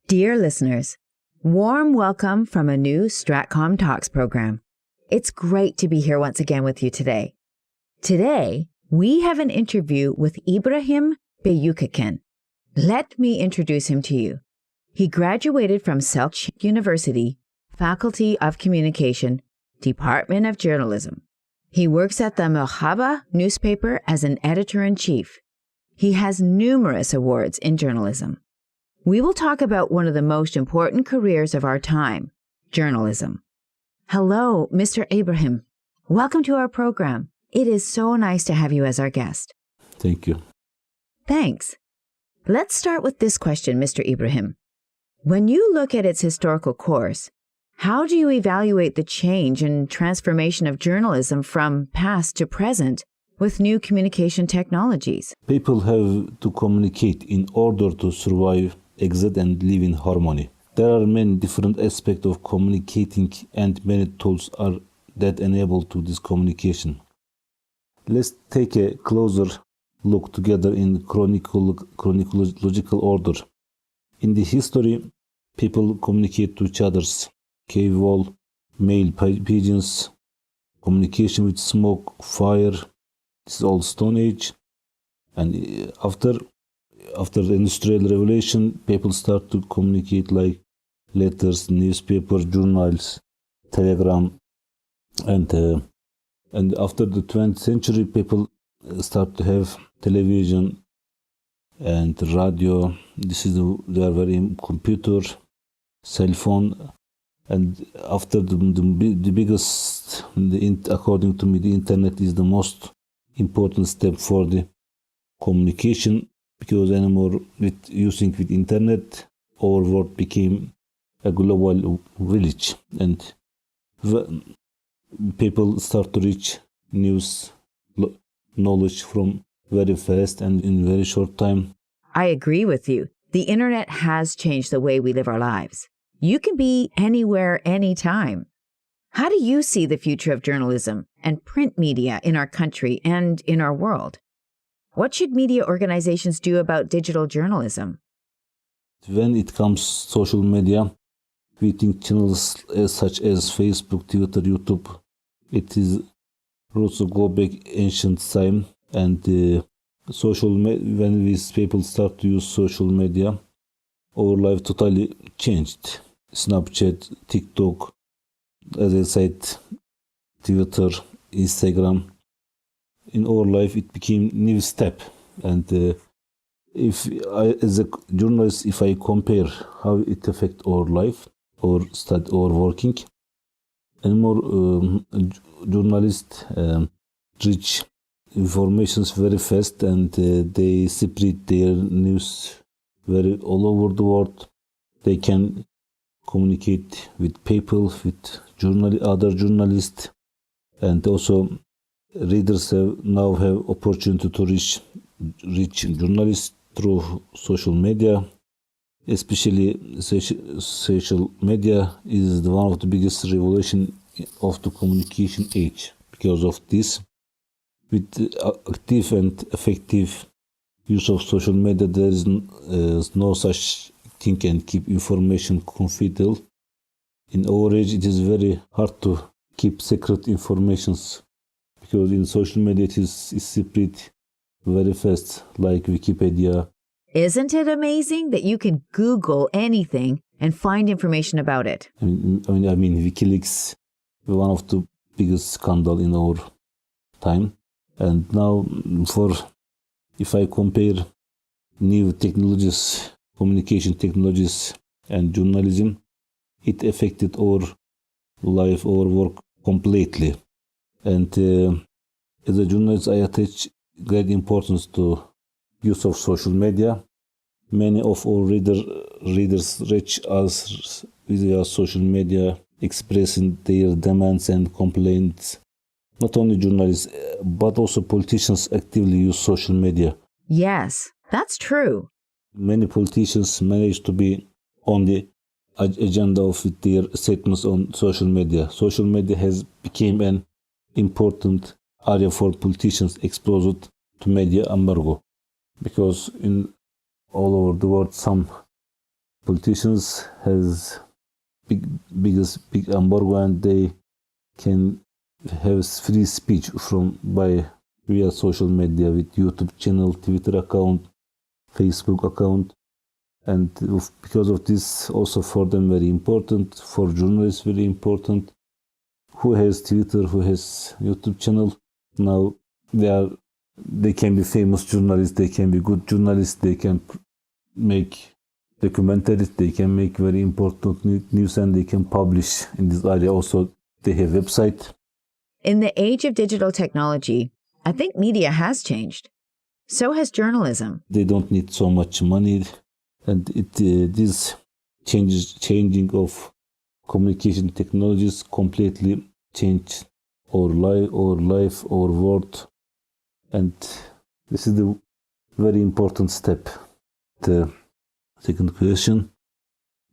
Dear listeners, warm welcome from a new StratcomTalks program. It's great to be here once again with you today. Today, we have an interview with İbrahim Büyükeken. Let me introduce him to you. He graduated from Selçuk University, Faculty of Communication, Department of Journalism. He works at the Merhaba Newspaper as an editor-in-chief. He has numerous awards in journalism. We will talk about one of the most important careers of our time, journalism. Hello, Mr. Ibrahim. Welcome to our program. It is so nice to have you as our guest. Thank you. Thanks. Let's start with this question, Mr. Ibrahim. When you look at its historical course, how do you evaluate the change and transformation of journalism from past to present with new communication technologies? People have to communicate in order to survive, exist, and live in harmony. There are many different aspects of communicating and many tools are that enable to this communication. Let's take a closer look together in chronological order. In the history, people communicate to each other's cave wall, mail pigeons, communication with smoke, fire. This is all Stone Age. And after the Industrial Revolution, people start to communicate like letters, newspaper, journals, telegram, and after the 20th century, people start to have television and radio. They are very computer, cell phone, and after the biggest, according to me, the internet is the most important step for the communication, because anymore with internet, our world became a global village, and people start to reach news, knowledge from very fast and in very short time. I agree with you. The internet has changed the way we live our lives. You can be anywhere, anytime. How do you see the future of journalism and print media in our country and in our world? What should media organizations do about digital journalism? When it comes to social media, we think channels such as Facebook, Twitter, YouTube, it is roots go back ancient time, and when people start to use social media, our life totally changed. Snapchat, TikTok, as I said, Twitter, Instagram. In our life, it became new step. And if I, as a journalist, if I compare how it affects our life, or study, or working, and more journalists reach information very fast, and they spread their news very all over the world. They can communicate with people, with other journalists, and also readers now have opportunity to reach journalists through social media. Especially social media is one of the biggest revolution of the communication age. Because of this, with active and effective use of social media, there is no such thing can keep information confidential. In our age, it is very hard to keep secret informations, because in social media it is spread very fast, like Wikipedia. Isn't it amazing that you can Google anything and find information about it? I mean, WikiLeaks, one of the biggest scandal in our time. And now, if I compare new technologies, communication technologies, and journalism, it affected our life, our work completely. And as a journalist, I attach great importance to use of social media. Many of our readers reach us via social media, expressing their demands and complaints. Not only journalists, but also politicians actively use social media. Yes, that's true. Many politicians manage to be on the agenda of their statements on social media. Social media has become an important area for politicians exposed to media embargo, because in all over the world some Politicians has big embargo, and they can have free speech via social media with YouTube channel, Twitter account, Facebook account, and because of this, also for them very important, for journalists very important. Who has Twitter, who has YouTube channel, now they can be famous journalists, they can be good journalists, they can make documentaries, they can make very important news, and they can publish in this area. Also, they have website. In the age of digital technology, I think media has changed. So has journalism. They don't need so much money, and this changing of communication technologies completely changed our life, our world, and this is the very important step. The second question: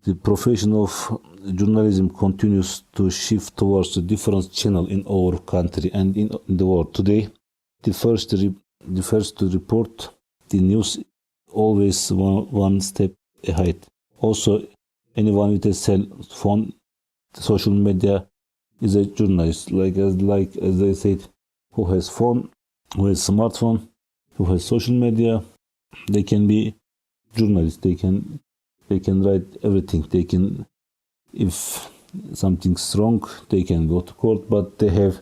the profession of journalism continues to shift towards a different channel in our country and in the world. Today, the first to report the news always one step ahead. Also, anyone with a cell phone, social media, is a journalist. Like as I said, who has phone, who has smartphone, who has social media, they can be journalists. They can write everything. They can, if something's wrong, they can go to court. But they have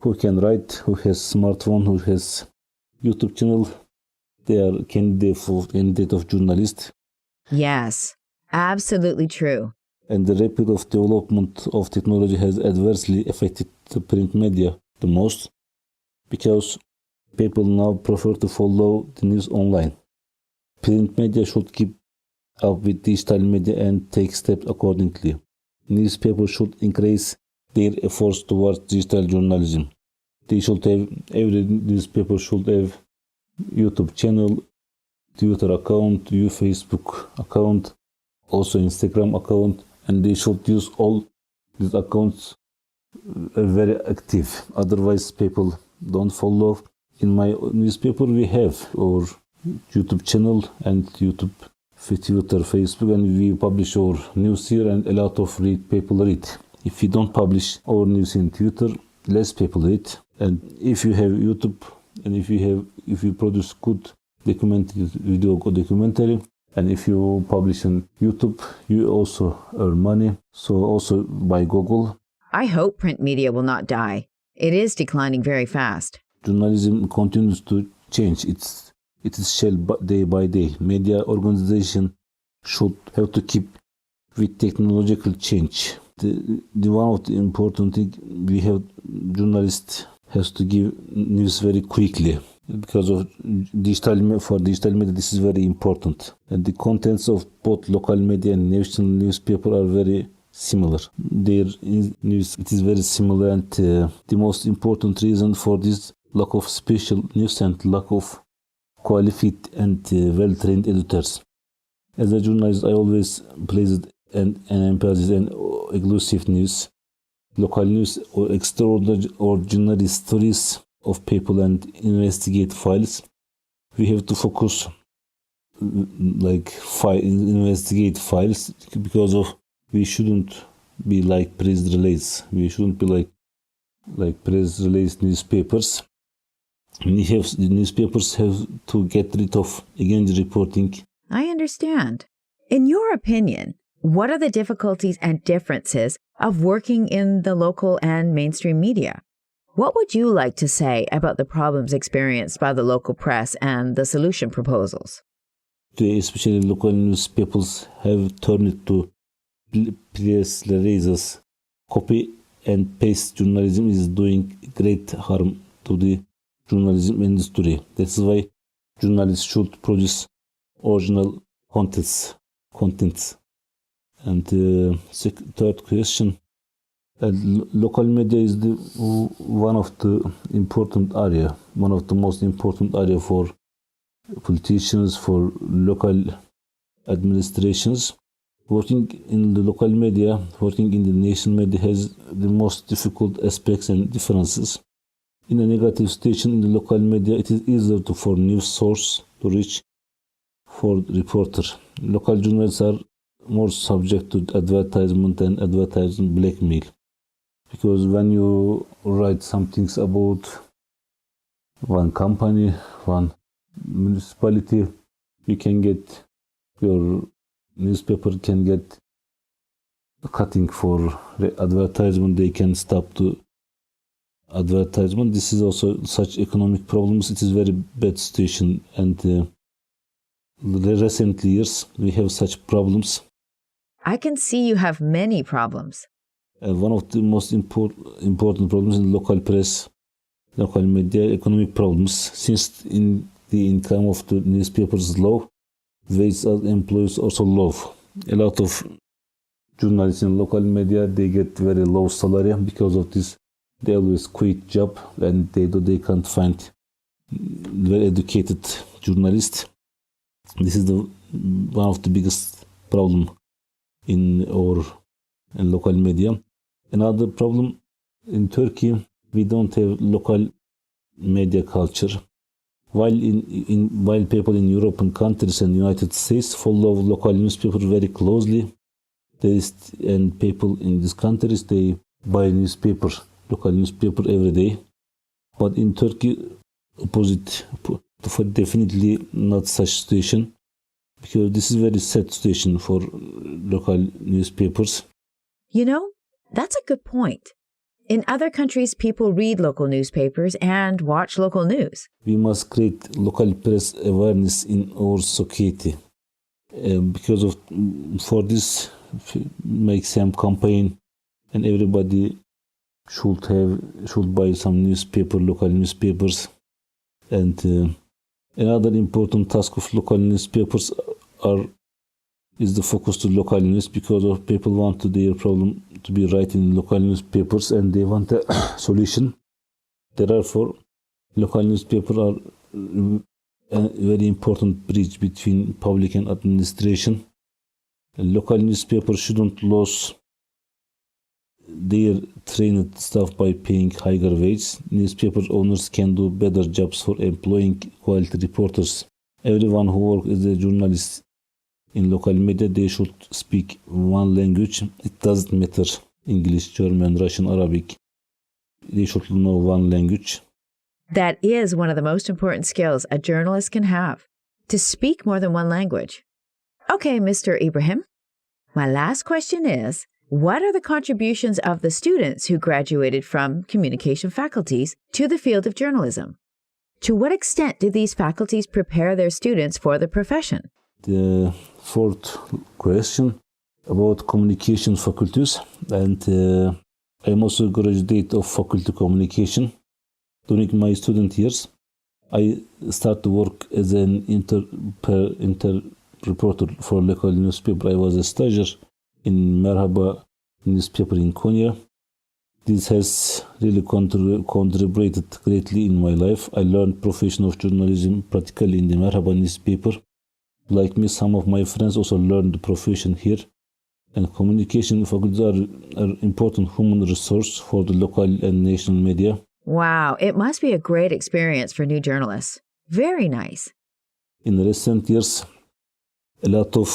who can write, who has smartphone, who has YouTube channel. They are candidate of journalist. Yes, absolutely true. And the rapid development of technology has adversely affected the print media the most, because people now prefer to follow the news online. Print media should keep up with digital media and take steps accordingly. Newspapers should increase their efforts towards digital journalism. Every newspaper should have YouTube channel, Twitter account, Facebook account, also Instagram account, and they should use all these accounts very active. Otherwise, people don't follow. In my newspaper, we have our YouTube channel and YouTube, Twitter, Facebook, and we publish our news here, and a lot of people read. If we don't publish our news in Twitter, less people read. And if you have YouTube, and if you produce good documentary, and if you publish on YouTube, you also earn money. So also by Google. I hope print media will not die. It is declining very fast. Journalism continues to change. It is shell day by day. Media organization should have to keep with technological change. The one of the important thing, we have journalists has to give news very quickly, because of digital media. This is very important, and the contents of both local media and national newspaper are very similar. Their news, it is very similar, and the most important reason for this lack of special news and lack of qualified and well-trained editors. As a journalist, I always place an emphasis on exclusive news, local news, or extraordinary stories of people, and investigate files. We have to focus investigate files, because of we shouldn't be like press release. We shouldn't be like press release newspapers. The newspapers have to get rid of against reporting. I understand. In your opinion, what are the difficulties and differences of working in the local and mainstream media? What would you like to say about the problems experienced by the local press and the solution proposals? Especially local newspapers have turned to press releases. Copy and paste journalism is doing great harm to the journalism industry. That's why journalists should produce original contents. And third question, local media is one of the most important area for politicians, for local administrations. Working in the local media, working in the national media has the most difficult aspects and differences. In a negative station in the local media, it is easier for news source to reach for reporter. Local journalists are more subject to advertisement and advertising blackmail. Because when you write some things about one company, one municipality, you can get, your newspaper can get cutting for advertisement. They can stop the advertisement. This is also such economic problems. It is very bad situation, and the recent years we have such problems. I can see you have many problems. One of the most important problems in local press, local media, economic problems. Since in the income of the newspapers is low, wages of employees also low. A lot of journalists in local media, they get very low salary. Because of this, they always quit job, and they can't find very educated journalists. This is one of the biggest problem in local media. Another problem in Turkey, we don't have local media culture. While people in European countries and United States follow local newspaper very closely, and people in these countries, they buy local newspaper every day. But in Turkey, opposite, definitely not such situation, because this is very sad situation for local newspapers. You know, that's a good point. In other countries, people read local newspapers and watch local news. We must create local press awareness in our society. For this, make some campaign, and everybody should buy some local newspapers. And another important task of local newspapers is the focus to local news, because of people want their problem to be right in local newspapers, and they want a solution. Therefore, local newspapers are a very important bridge between public and administration. Local newspapers shouldn't lose their trained staff by paying higher wages. Newspaper owners can do better jobs for employing quality reporters. Everyone who works as a journalist in local media, they should speak one language. It doesn't matter English, German, Russian, Arabic. They should know one language. That is one of the most important skills a journalist can have, to speak more than one language. Okay, Mr. Ibrahim, my last question is, what are the contributions of the students who graduated from communication faculties to the field of journalism? To what extent did these faculties prepare their students for the profession? The fourth question about communication faculties, and I'm also a graduate of faculty communication. During my student years, I started to work as an inter reporter for local newspaper. I was a stagiaire in Merhaba Newspaper in Konya. This has really contributed greatly in my life. I learned profession of journalism practically in the Merhaba Newspaper. Like me, some of my friends also learned the profession here. And communication faculties are important human resource for the local and national media. Wow, it must be a great experience for new journalists. Very nice. In recent years, a lot of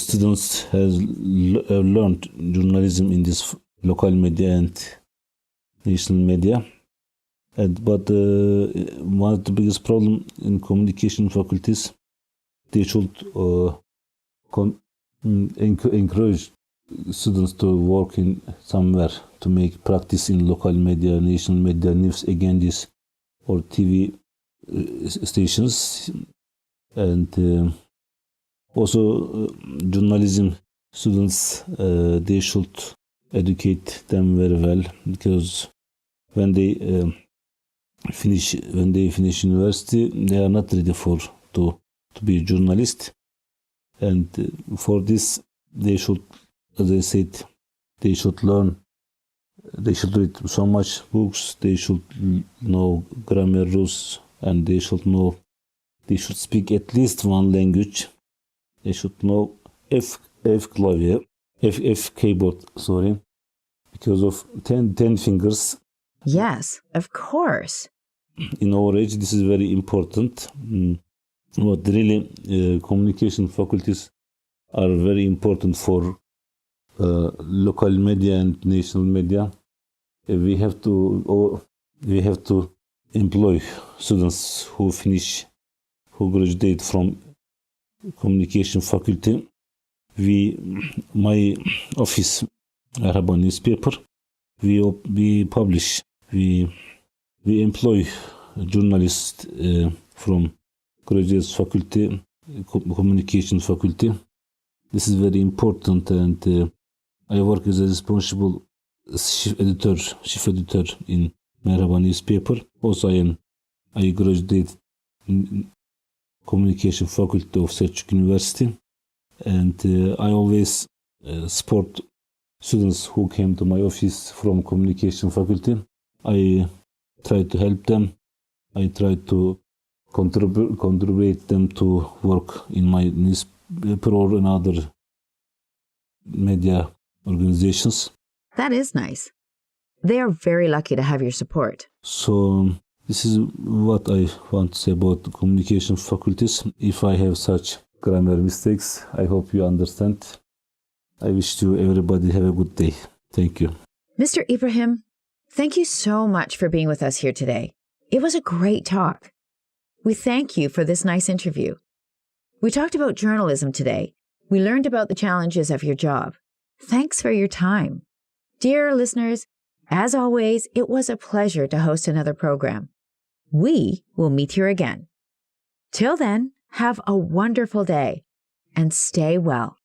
students have learned journalism in this local media and national media. But one of the biggest problems in communication faculties, they should encourage students to work in somewhere, to make practice in local media, national media, news agencies, or TV stations. And also journalism students, they should educate them very well, because when they finish university, they are not ready to be a journalist. And for this, they should, as I said, they should learn. They should read so much books. They should know grammar rules, and they should speak at least one language. They should know F keyboard, because of 10 fingers. Yes, of course. In our age, this is very important. But really, communication faculties are very important for local media and national media. We have to employ students who graduate from communication faculty. My office, Merhaba Newspaper, we employ journalists from graduate faculty, communication faculty. This is very important, and I work as a responsible chief editor in Merhaba Newspaper. Also, I graduated in communication faculty of Selçuk University, and I always support students who came to my office from communication faculty. I try to help them. I try to contribute them to work in my newspaper or in other media organizations. That is nice. They are very lucky to have your support. So this is what I want to say about the communication faculties. If I have such grammar mistakes, I hope you understand. I wish you everybody have a good day. Thank you. Mr. Ibrahim, thank you so much for being with us here today. It was a great talk. We thank you for this nice interview. We talked about journalism today. We learned about the challenges of your job. Thanks for your time. Dear listeners, as always, it was a pleasure to host another program. We will meet here again. Till then, have a wonderful day and stay well.